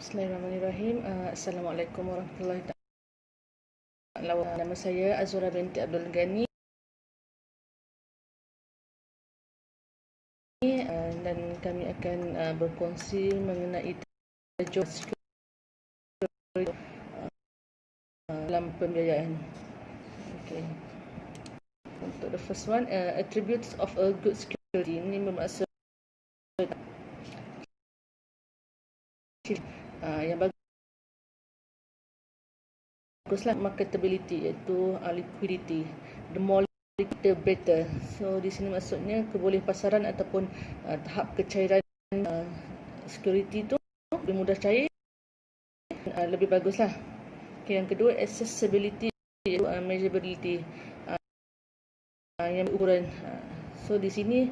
Bismillahirrahmanirrahim. Assalamualaikum warahmatullahi wabarakatuh. Nama saya Azura binti Abdul Ghani dan kami akan berkongsi mengenai job security dalam pembiayaan. Okay. Untuk the first one, attributes of a good security. Ini bermaksud yang baguslah marketability, iaitu liquidity. The more liquid, the better. So di sini maksudnya kebolehpasaran ataupun tahap kecairan security tu lebih mudah cair, lebih baguslah. Okay, yang kedua, accessibility, iaitu measurability, yang ukuran. So di sini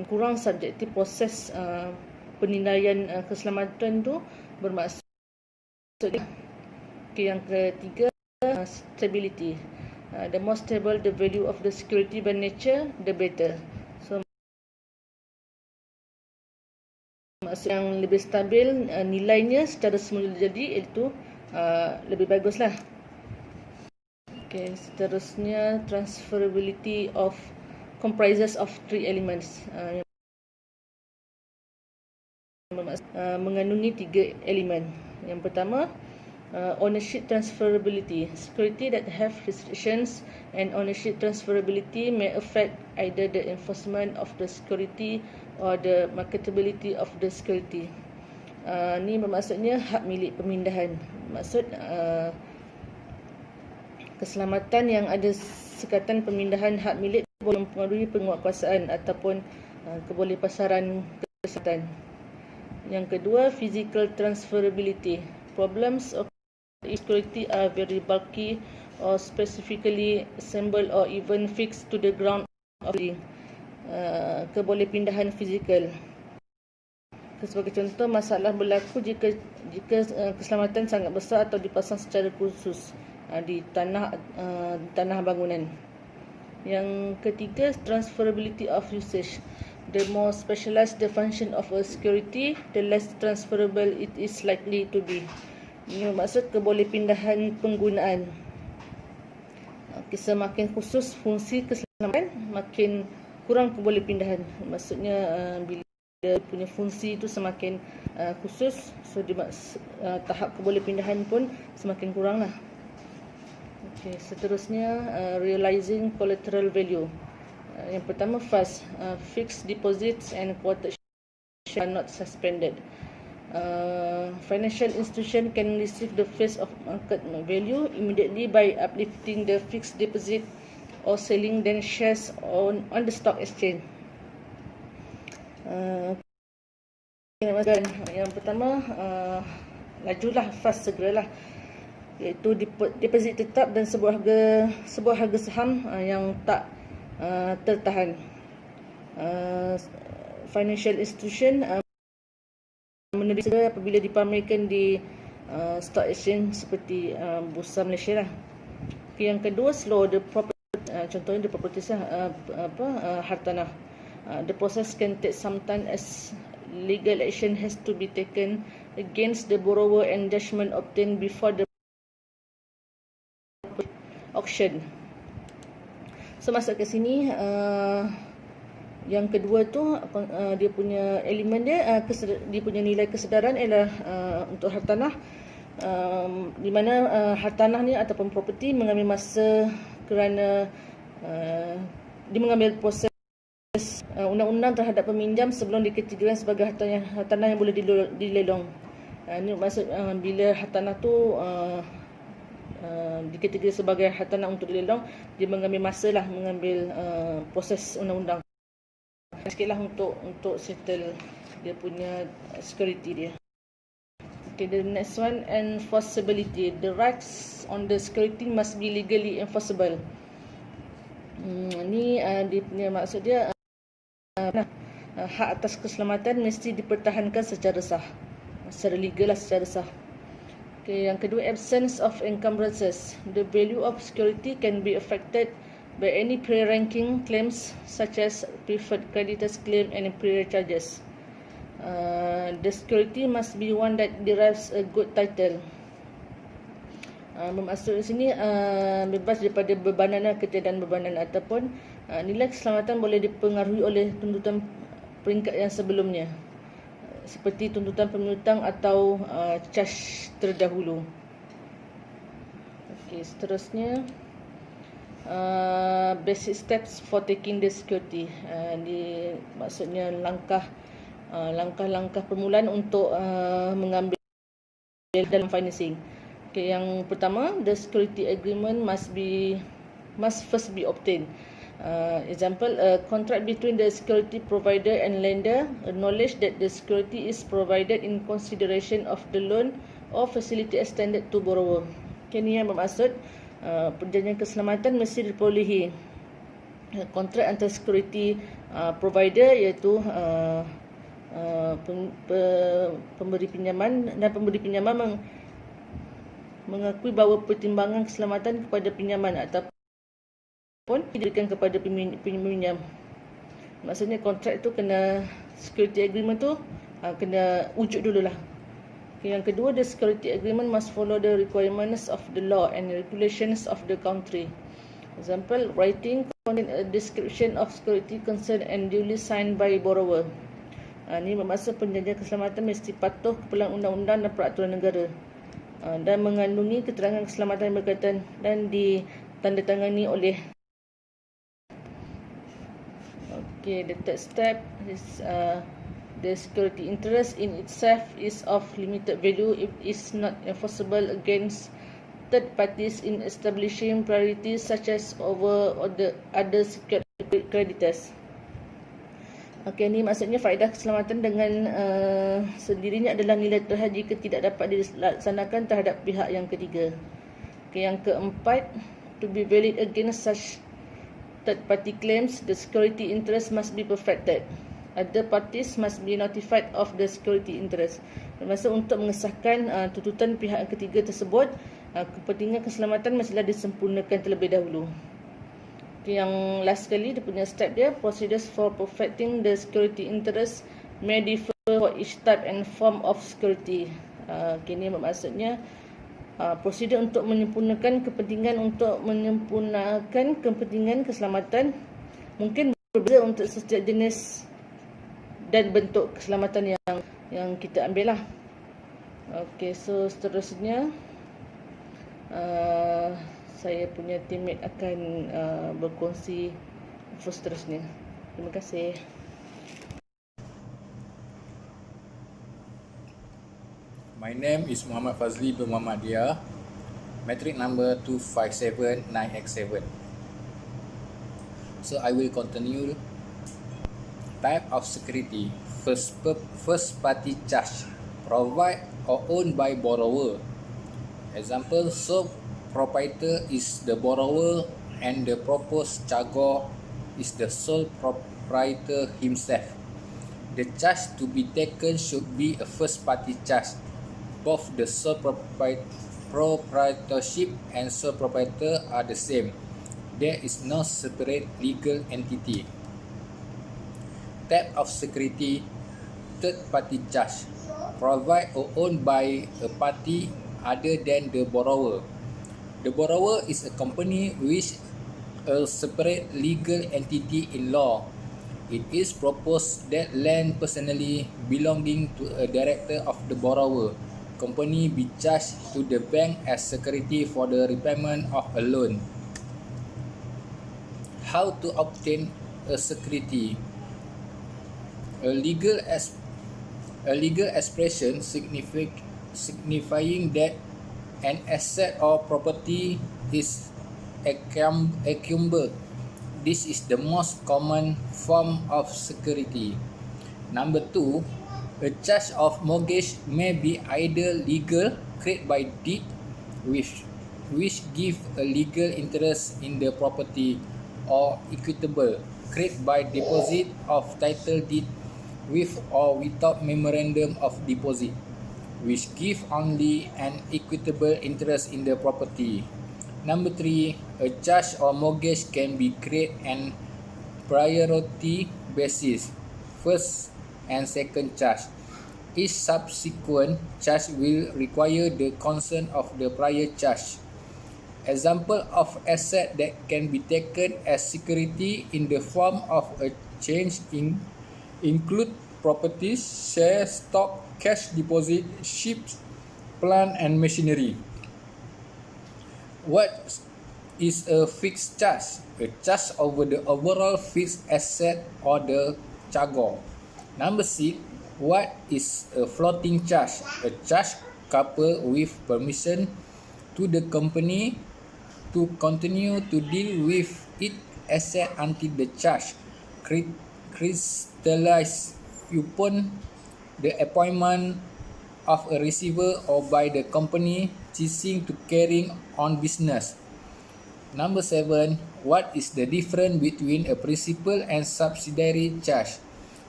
kurang subjektif proses penilaian keselamatan tu bermaksud. Okay, yang ketiga, stability. The more stable the value of the security by nature, the better. So maksud yang lebih stabil nilainya secara semula jadi, itu lebih baguslah. Okay, seterusnya, transferability of comprises of three elements. Mengandungi tiga elemen. Yang pertama, ownership transferability. Security that have restrictions and ownership transferability may affect either the enforcement of the security or the marketability of the security. Ni bermaksudnya hak milik pemindahan. Maksud keselamatan yang ada sekatan pemindahan hak milik boleh mempengaruhi penguatkuasaan ataupun kebolehpasaran keselamatan. Yang kedua, physical transferability. Problems of security are very bulky or specifically assembled or even fixed to the ground of the kebolehpindahan fizikal. Sebagai contoh, masalah berlaku jika keselamatan sangat besar atau dipasang secara khusus di tanah bangunan. Yang ketiga, transferability of usage. The more specialized the function of a security, the less transferable it is likely to be. Ini maksud kebolehpindahan penggunaan. Semakin khusus fungsi keselamatan, makin kurang kebolehpindahan. Maksudnya bila punya fungsi itu semakin khusus, so tahap kebolehpindahan pun semakin kuranglah. Okay, seterusnya, realizing collateral value. Yang pertama, fixed deposits and quoted are not suspended. Financial institution can receive the face of market value immediately by uplifting the fixed deposit or selling then shares on the stock exchange. Yang pertama, lajulah, segeralah, iaitu deposit tetap dan sebuah harga saham yang tak tertahan. Financial institution menerima segera apabila dipamerkan di stock exchange seperti Bursa Malaysia lah. Okay, yang kedua, slow the property. Contohnya the property hartanah. The process can take some time as legal action has to be taken against the borrower and judgment obtained before the auction. So masuk ke sini, yang kedua tu dia punya elemen dia, dia punya nilai kesedaran ialah untuk hartanah, di mana hartanah ni ataupun property mengambil masa kerana dia mengambil proses undang-undang terhadap peminjam sebelum dikategorikan sebagai hartanah yang boleh dilelong. Ini maksud bila hartanah tu dikategori sebagai hartanah untuk dilelong, dia mengambil masa lah, mengambil proses undang-undang sikitlah untuk settle dia punya security dia. Okay, the next one, enforceability. The rights on the security must be legally enforceable. Ni dia punya maksud dia, hak atas keselamatan mesti dipertahankan secara sah, secara legal lah, secara sah. Okay, yang kedua, absence of encumbrances. The value of security can be affected by any pre-ranking claims such as preferred creditors claim and prior charges. The security must be one that derives a good title. Bermaksud di sini bebas daripada bebanan, ketiadaan bebanan, ataupun nilai keselamatan boleh dipengaruhi oleh tuntutan peringkat yang sebelumnya, seperti tuntutan pengutang atau charge terdahulu. Okey, seterusnya basic steps for taking the security. Maksudnya langkah-langkah permulaan untuk mengambil dalam financing. Okay, yang pertama, the security agreement must first be obtained. Example, a contract between the security provider and lender acknowledge that the security is provided in consideration of the loan or facility extended to borrower. Okay, ni yang bermaksud perjanjian keselamatan mesti diperolehi kontrak antara security provider, iaitu pemberi pinjaman, dan pemberi pinjaman mengakui bahawa pertimbangan keselamatan kepada pinjaman ataupun diberikan kepada peminjam. Maksudnya kontrak tu kena, security agreement tu kena wujud dululah. Okay, yang kedua, the security agreement must follow the requirements of the law and regulations of the country. Example, writing contain a description of security concern and duly signed by borrower. Ini bermaksud perjanjian keselamatan mesti patuh kepada undang-undang dan peraturan negara, dan mengandungi keterangan keselamatan yang berkaitan dan ditandatangani oleh. Okay, the third step is the security interest in itself is of limited value if it is not enforceable against third parties in establishing priorities such as over other secured creditors. Okey, ni maksudnya faedah keselamatan dengan sendirinya adalah nilai terhad jika tidak dapat dilaksanakan terhadap pihak yang ketiga. Okey, yang keempat, to be valid against such third party claims, the security interest must be perfected. Other parties must be notified of the security interest. Bermaksud untuk mengesahkan tuntutan pihak yang ketiga tersebut, kepentingan keselamatan mestilah disempurnakan terlebih dahulu. Yang last sekali, dia punya step dia, procedures for perfecting the security interest may differ for each type and form of security. Ini bermaksudnya prosedur untuk menyempurnakan kepentingan keselamatan mungkin berbeza untuk setiap jenis dan bentuk keselamatan yang kita ambil lah. Okay, so seterusnya saya punya teammate akan berkongsi info seterusnya. Terima kasih. My name is Muhammad Fazli bin Muhammadiyah, metric number 2579X7. So I will continue. Type of security. First party charge, provide or owned by borrower. Example, sole proprietor is the borrower and the proposed charger is the sole proprietor himself. The charge to be taken should be a first party charge. Both the sole proprietorship and sole proprietor are the same. There is no separate legal entity. Type of security. Third party charge, provide or owned by a party other than the borrower. The borrower is a company which a separate legal entity in law. It is proposed that land personally belonging to a director of the borrower company be charged to the bank as security for the repayment of a loan. How to obtain a security? A legal expression signifying that an asset or property is encumbered. This is the most common form of security. Number 2, a charge of mortgage may be either legal, created by deed, which give a legal interest in the property, or equitable, created by deposit of title deed with or without memorandum of deposit, which give only an equitable interest in the property. Number 3, a charge or mortgage can be created on priority basis, first and second charge. Each subsequent charge will require the consent of the prior charge. Example of asset that can be taken as security in the form of a change include properties, shares, stock, cash deposit, ships, plant and machinery. What is a fixed charge? A charge over the overall fixed asset or the charge. Number 6. What is a floating charge? A charge coupled with permission to the company to continue to deal with its asset until the charge crystallizes upon the appointment of a receiver or by the company ceasing to carry on business. Number 7. What is the difference between a principal and subsidiary charge?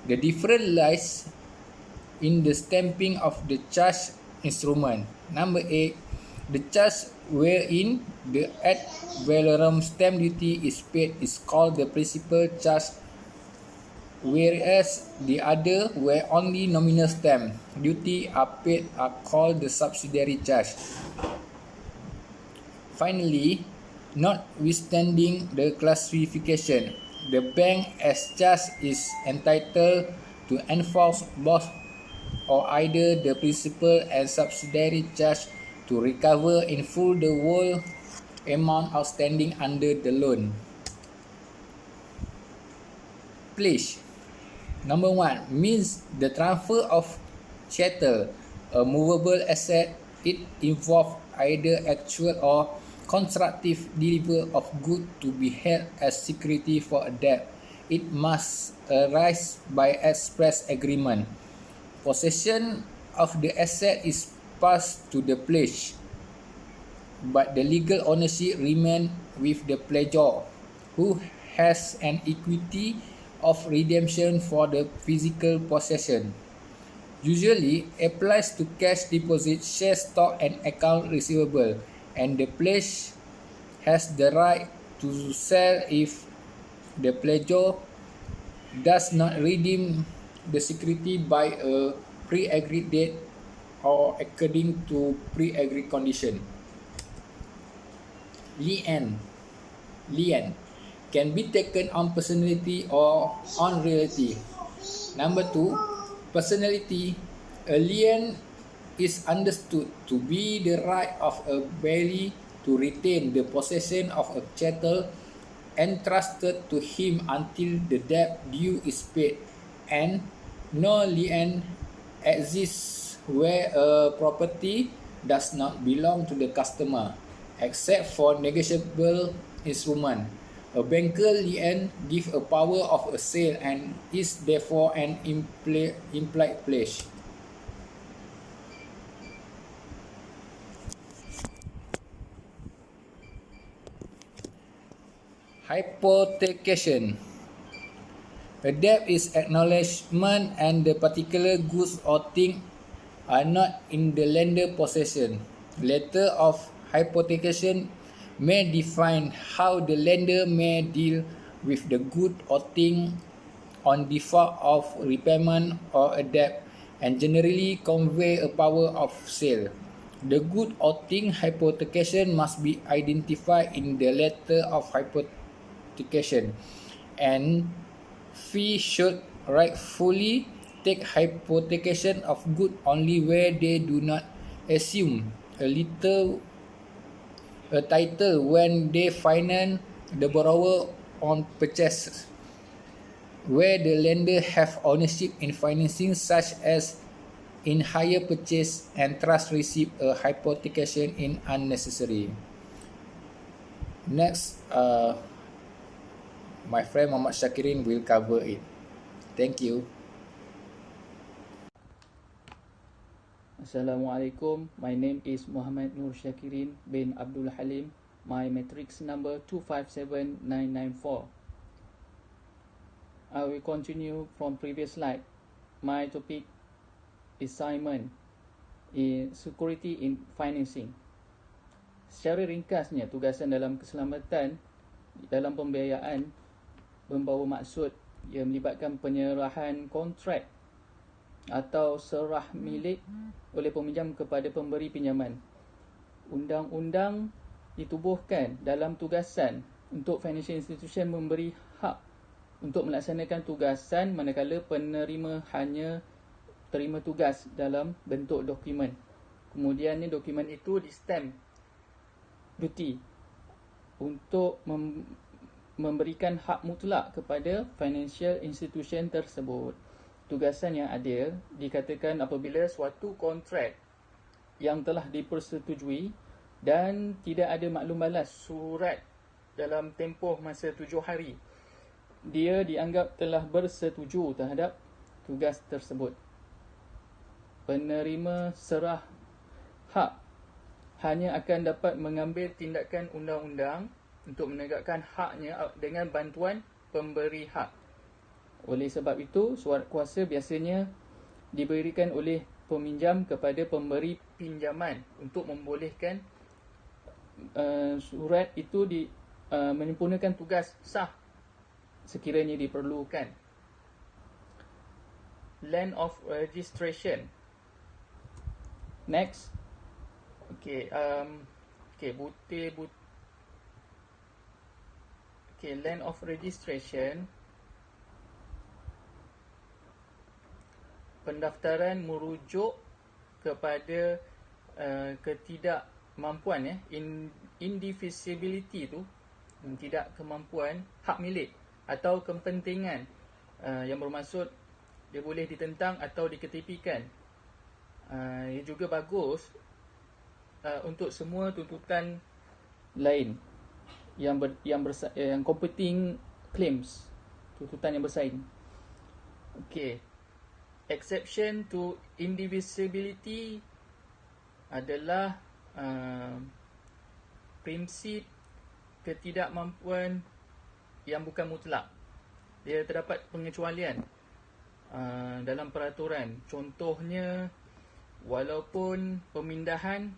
The difference lies in the stamping of the charge instrument. Number 8. The charge wherein the ad valorem stamp duty is paid is called the principal charge, whereas the other where only nominal stamp duty are paid are called the subsidiary charge. Finally, notwithstanding the classification, the bank as charge is entitled to enforce both or either the principal and subsidiary charge to recover in full the whole amount outstanding under the loan. Pledge. Number 1 means the transfer of chattel, a movable asset. It involves either actual or constructive delivery of goods to be held as security for a debt. It must arise by express agreement. Possession of the asset is passed to the pledge, but the legal ownership remains with the pledgor, who has an equity of redemption for the physical possession. Usually applies to cash deposit, share stock and account receivable, and the pledge has the right to sell if the pledgor does not redeem the security by a pre-agreed date or according to pre-agreed condition. Lien can be taken on personality or on reality. Number 2, personality. A lien is understood to be the right of a bailee to retain the possession of a chattel entrusted to him until the debt due is paid, and no lien exists where a property does not belong to the customer, except for negotiable instrument. A banker lien gives a power of a sale and is therefore an implied pledge. Hypothecation. A debt is acknowledgement and the particular goods or thing are not in the lender possession. Letter of hypothecation may define how the lender may deal with the good or thing on default of repayment or a debt, and generally convey a power of sale. The good or thing hypothecation must be identified in the letter of hypothecation, and fee should rightfully take hypothecation of good only where they do not assume a title when they finance the borrower on purchases, where the lender have ownership in financing, such as in hire purchase, and trust receive a hypothecation in unnecessary. Next, my friend Muhammad Syakirin will cover it. Thank you. Assalamualaikum. My name is Muhammad Nur Syakirin bin Abdul Halim. My matrix number 257994. I will continue from previous slide. My topic is assignment in security in financing. Secara ringkasnya, tugasan dalam keselamatan dalam pembiayaan membawa maksud yang melibatkan penyerahan kontrak atau serah milik oleh peminjam kepada pemberi pinjaman. Undang-undang ditubuhkan dalam tugasan untuk financial institution memberi hak untuk melaksanakan tugasan, manakala penerima hanya terima tugas dalam bentuk dokumen. Kemudiannya dokumen itu di stamp duty untuk memberikan hak mutlak kepada financial institution tersebut. Tugasan yang ada dikatakan apabila suatu kontrak yang telah dipersetujui dan tidak ada maklum balas surat dalam tempoh masa 7 hari, dia dianggap telah bersetuju terhadap tugas tersebut. Penerima serah hak hanya akan dapat mengambil tindakan undang-undang untuk menegakkan haknya dengan bantuan pemberi hak. Oleh sebab itu, surat kuasa biasanya diberikan oleh peminjam kepada pemberi pinjaman untuk membolehkan surat itu menyempurnakan tugas sah sekiranya diperlukan. Land of registration. Next. Land of registration. Pendaftaran merujuk kepada ketidakmampuan, indivisibility tu, tidak kemampuan hak milik atau kepentingan yang bermaksud dia boleh ditentang atau diketepikan. Ia juga bagus untuk semua tuntutan lain yang competing claims, tuntutan yang bersaing. Exception to indivisibility adalah prinsip ketidakmampuan yang bukan mutlak. Dia terdapat pengecualian dalam peraturan. Contohnya, walaupun pemindahan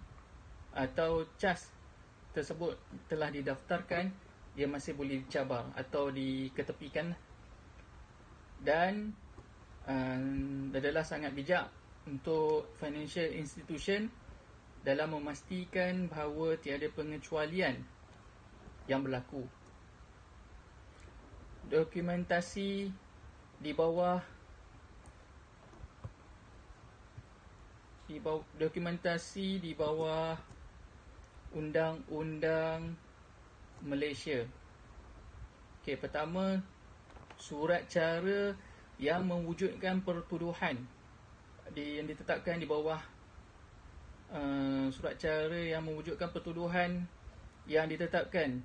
atau cas tersebut telah didaftarkan, dia masih boleh dicabar atau diketepikan. Dan adalah sangat bijak untuk financial institution dalam memastikan bahawa tiada pengecualian yang berlaku. Dokumentasi di bawah Undang-Undang Malaysia. Pertama, surat cara yang mewujudkan pertuduhan yang ditetapkan di bawah surat cara yang mewujudkan pertuduhan yang ditetapkan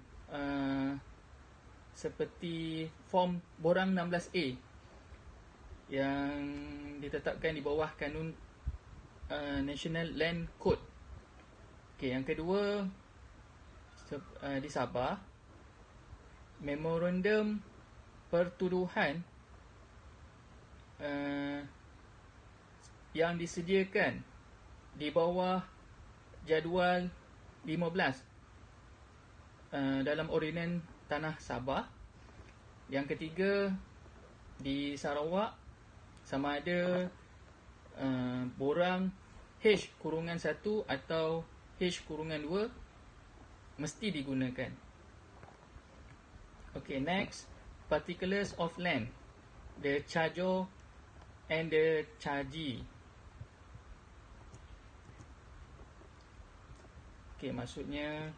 seperti form borang 16A yang ditetapkan di bawah kanun National Land Code. Yang kedua, di Sabah, memorandum pertuduhan yang disediakan di bawah jadual 15 dalam Ordinan Tanah Sabah. Yang ketiga, di Sarawak, sama ada borang H-1 atau H-2 mesti digunakan. Next, particulars of land, the charger and the chargee. Maksudnya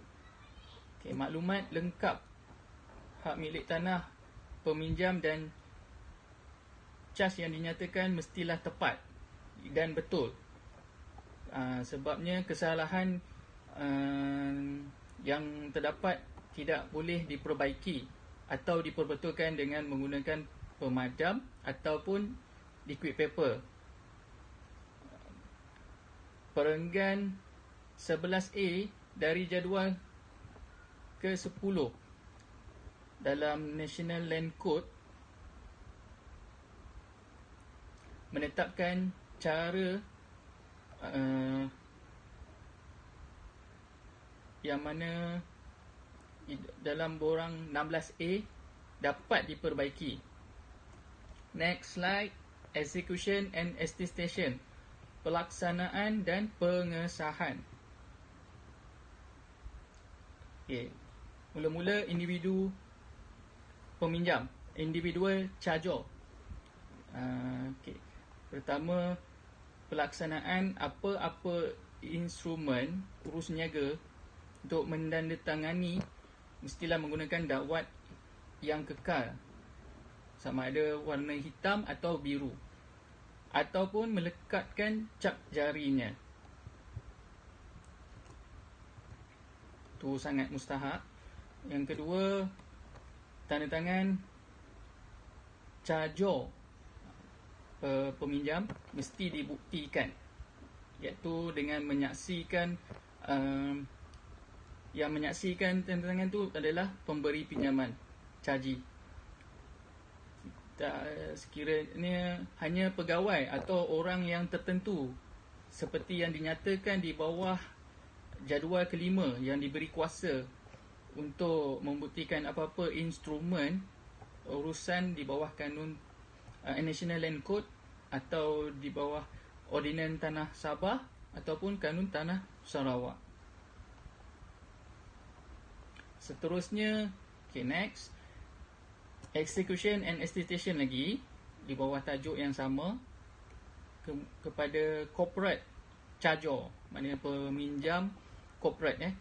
maklumat lengkap hak milik tanah peminjam dan cas yang dinyatakan mestilah tepat dan betul. Sebabnya kesalahan yang terdapat tidak boleh diperbaiki atau diperbetulkan dengan menggunakan pemadam ataupun liquid paper. Perenggan 11A dari jadual ke-10 dalam National Land Code menetapkan cara yang mana dalam borang 16A dapat diperbaiki. Next slide, execution and attestation, pelaksanaan dan pengesahan. Okay. Mula-mula individu peminjam, individual charger. Okay. Pertama, pelaksanaan apa-apa instrumen urus niaga untuk menandatangani mestilah menggunakan dakwat yang kekal, sama ada warna hitam atau biru, ataupun melekatkan cap jarinya. Itu sangat mustahak. Yang kedua, tanda tangan charger peminjam mesti dibuktikan, iaitu dengan menyaksikan yang menyaksikan tanda tangan tu adalah pemberi pinjaman, chargee. Sekiranya hanya pegawai atau orang yang tertentu seperti yang dinyatakan di bawah jadual kelima yang diberi kuasa untuk membuktikan apa-apa instrumen urusan di bawah kanun National Land Code atau di bawah Ordinan Tanah Sabah ataupun kanun Tanah Sarawak. Seterusnya, okay, next, execution and attestation lagi di bawah tajuk yang sama kepada corporate charger, maknanya peminjam corporate.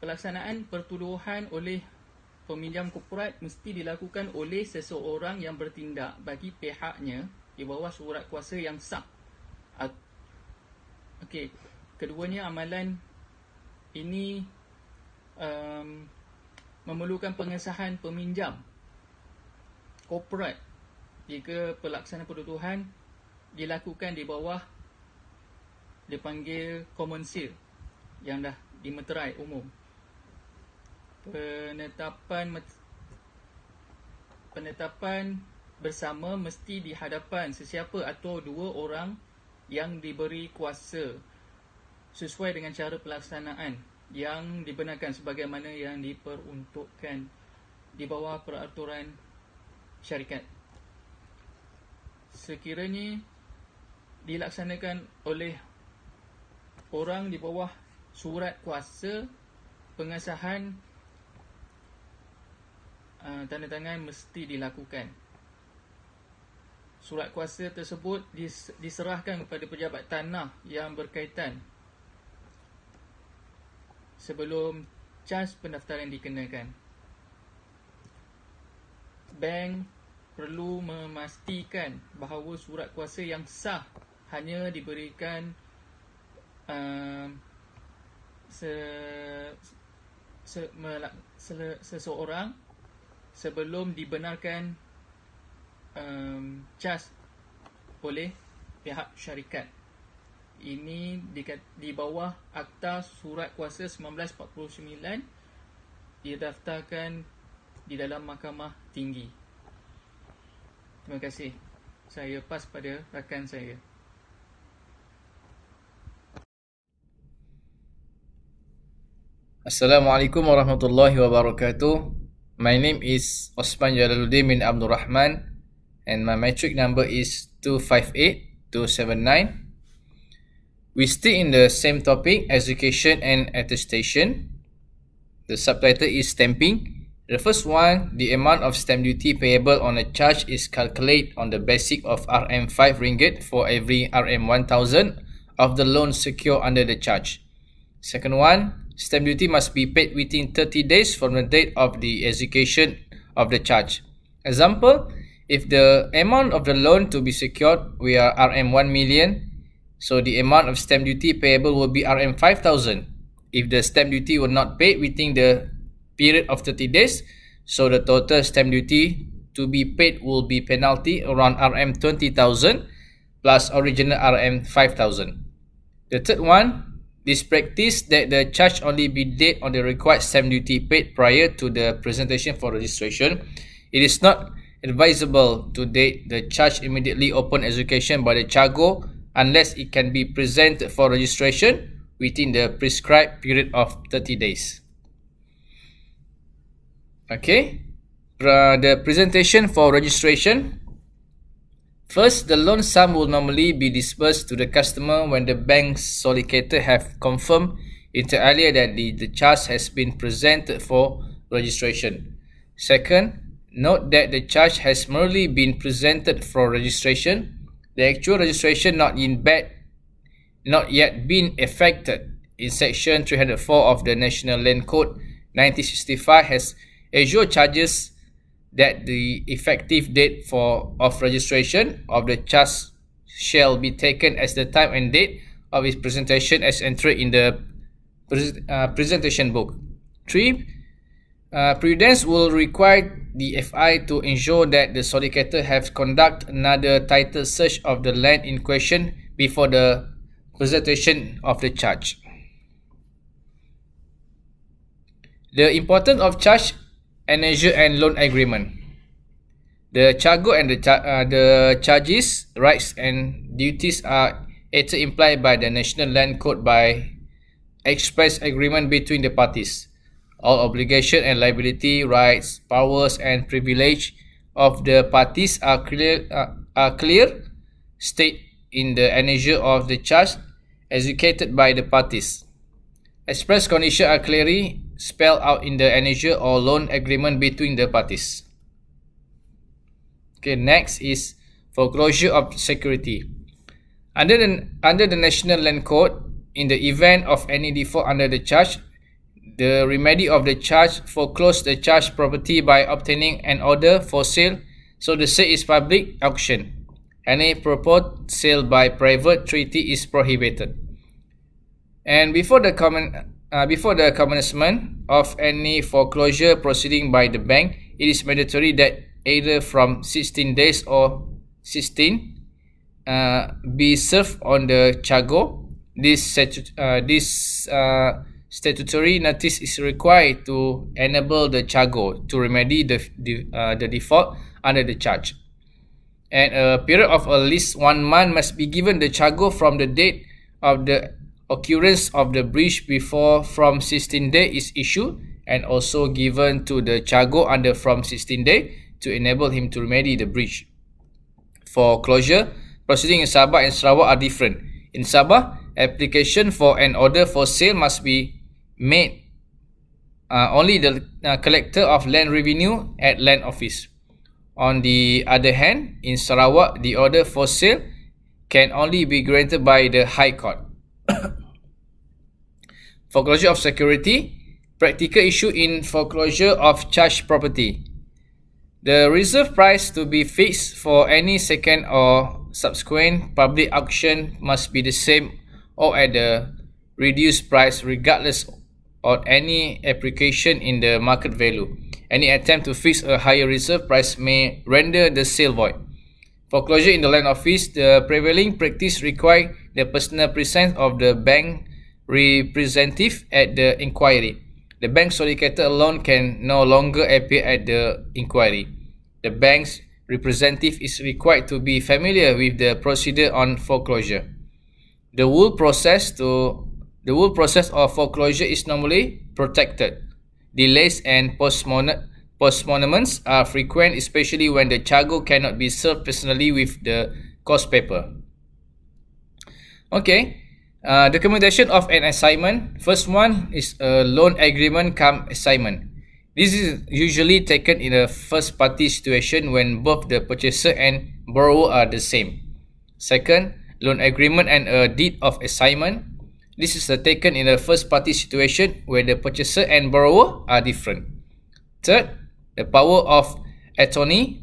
Pelaksanaan pertuduhan oleh peminjam korporat mesti dilakukan oleh seseorang yang bertindak bagi pihaknya di bawah surat kuasa yang sah. Okey, keduanya amalan ini memerlukan pengesahan peminjam korporat jika pelaksanaan pertuduhan dilakukan di bawah dipanggil common seal yang dah dimeterai umum. Penetapan bersama mesti di hadapan sesiapa atau dua orang yang diberi kuasa sesuai dengan cara pelaksanaan yang dibenarkan sebagaimana yang diperuntukkan di bawah peraturan syarikat. Sekiranya dilaksanakan oleh orang di bawah surat kuasa, pengesahan tanda tangan mesti dilakukan. Surat kuasa tersebut diserahkan kepada pejabat tanah yang berkaitan sebelum cas pendaftaran dikenakan. Bank perlu memastikan bahawa surat kuasa yang sah hanya diberikan seseorang sebelum dibenarkan cas oleh pihak syarikat. Ini di bawah Akta Surat Kuasa 1949 didaftarkan di dalam Mahkamah Tinggi. Terima kasih. Saya pas pada rakan saya. Assalamualaikum warahmatullahi wabarakatuh. My name is Osman Jalaluddin bin Abdul Rahman and my metric number is 258279. We stay in the same topic, education and attestation. The subtitle is stamping. The first one, the amount of stamp duty payable on a charge is calculated on the basis of RM5 ringgit for every RM1000 of the loan secured under the charge. Second one, stamp duty must be paid within 30 days from the date of the execution of the charge. Example, if the amount of the loan to be secured we are RM1 million, so the amount of stamp duty payable will be RM5,000. If the stamp duty were not paid within the period of 30 days, so the total stamp duty to be paid will be penalty around RM20,000 plus original RM5,000. The third one, this practice that the charge only be paid on the required stamp duty paid prior to the presentation for registration. It is not advisable to date the charge immediately upon execution by the chargo unless it can be presented for registration within the prescribed period of 30 days. Okay, the presentation for registration. First, the loan sum will normally be disbursed to the customer when the bank's solicitor have confirmed inter alia that the charge has been presented for registration. Second, note that the charge has merely been presented for registration. The actual registration not yet been effected. In section 304 of the National Land Code 1965 has assured charges that the effective date of registration of the charge shall be taken as the time and date of its presentation as entered in the presentation book. 3. Prudence will require the FI to ensure that the solicitor have conduct another title search of the land in question before the presentation of the charge. The importance of charge, annexure and loan agreement. The chargo and the charges, rights and duties are either implied by the National Land Code by express agreement between the parties. All obligation and liability, rights, powers and privilege of the parties are clear state in the annexure of the charge executed by the parties. Express conditions are clearly spelled out in the annexure or loan agreement between the parties. Okay, next is foreclosure of security. Under the National Land Code, in the event of any default under the charge, the remedy of the charge foreclose the charged property by obtaining an order for sale, so the sale is public auction. Any proposed sale by private treaty is prohibited. And before the commencement of any foreclosure proceeding by the bank, it is mandatory that either from 16 days or 16 be served on the chargo. This statutory notice is required to enable the chargo to remedy the default under the charge. And a period of at least 1 month must be given the chargo from the date of the occurrence of the breach before from 16 days is issued, and also given to the chargo under from 16 days to enable him to remedy the breach. Foreclosure proceeding in Sabah and Sarawak are different. In Sabah, application for an order for sale must be made only the collector of land revenue at land office. On the other hand, in Sarawak, the order for sale can only be granted by the High Court. Foreclosure of security. Practical issue in foreclosure of charged property. The reserve price to be fixed for any second or subsequent public auction must be the same or at the reduced price regardless of any application in the market value. Any attempt to fix a higher reserve price may render the sale void. Foreclosure in the land office. The prevailing practice requires the personal presence of the bank representative at the inquiry. The bank solicitor alone can no longer appear at the inquiry. The bank's representative is required to be familiar with the procedure on foreclosure. The whole process of foreclosure is normally protected. Delays and postponements are frequent, especially when the chargo cannot be served personally with the cost paper. Okay, documentation of an assignment. First one is a loan agreement cum assignment. This is usually taken in a first party situation when both the purchaser and borrower are the same. Second, loan agreement and a deed of assignment. This is taken in a first party situation where the purchaser and borrower are different. Third, the power of attorney.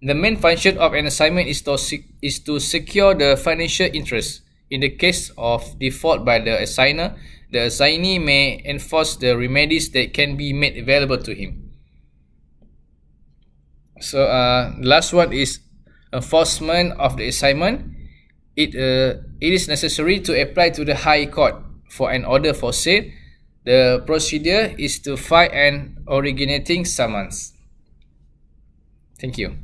The main function of an assignment is to secure the financial interest. In the case of default by the assigner, the assignee may enforce the remedies that can be made available to him. So, last one is enforcement of the assignment. It is necessary to apply to the High Court for an order for sale. The procedure is to file an originating summons. Thank you.